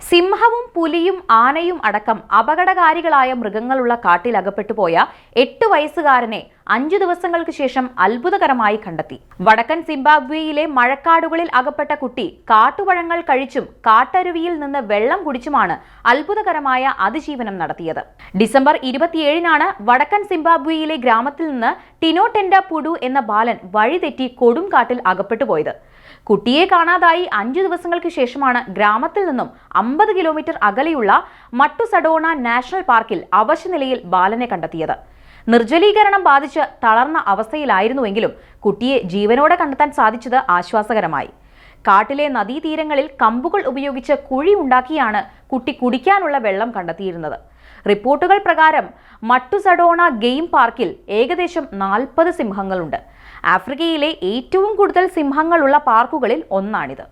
സിംഹവും പുലിയും ആനയും അടക്കം അപകടകാരികളായ മൃഗങ്ങളുള്ള കാട്ടിൽ അകപ്പെട്ടുപോയ 8 വയസ്സുകാരനെ 5 ദിവസങ്ങൾക്ക് ശേഷം അത്ഭുതകരമായി കണ്ടെത്തി. വടക്കൻ സിംബാബ്വേയിലെ മഴക്കാടുകളിൽ അകപ്പെട്ട കുട്ടി കാട്ടുപഴങ്ങൾ കഴിച്ചും കാട്ടരുവിയിൽ നിന്ന് വെള്ളം കുടിച്ചുമാണ് അത്ഭുതകരമായ അതിജീവനം നടത്തിയത്. ഡിസംബർ 27-നാണ് വടക്കൻ സിംബാബ്വേയിലെ ഗ്രാമത്തിൽ നിന്ന് ടിനോടെൻഡ പുഡു എന്ന ബാലൻ വഴിതെറ്റി കൊടുംകാട്ടിൽ അകപ്പെട്ടുപോയത്. കുട്ടിയെ കാണാതായി 5 ദിവസങ്ങൾക്ക് ശേഷമാണ് ഗ്രാമത്തിൽ നിന്നും 50 കിലോമീറ്റർ അകലെയുള്ള മട്ടുസഡോണ നാഷണൽ പാർക്കിൽ അവശനിലയിൽ ബാലനെ കണ്ടെത്തിയത്. നിർജ്ജലീകരണം ബാധിച്ച് തളർന്ന അവസ്ഥയിലായിരുന്നുവെങ്കിലും കുട്ടിയെ ജീവനോടെ കണ്ടെത്താൻ സാധിച്ചത് ആശ്വാസകരമായി. കാട്ടിലെ നദീതീരങ്ങളിൽ കമ്പുകൾ ഉപയോഗിച്ച് കുഴി ഉണ്ടാക്കിയാണ് കുട്ടി കുടിക്കാനുള്ള വെള്ളം കണ്ടെത്തിയിരുന്നത്. റിപ്പോർട്ടുകൾ പ്രകാരം മട്ടുസഡോണ ഗെയിം പാർക്കിൽ ഏകദേശം 40 സിംഹങ്ങളുണ്ട്. ആഫ്രിക്കയിലെ ഏറ്റവും കൂടുതൽ സിംഹങ്ങളുള്ള പാർക്കുകളിൽ ഒന്നാണിത്.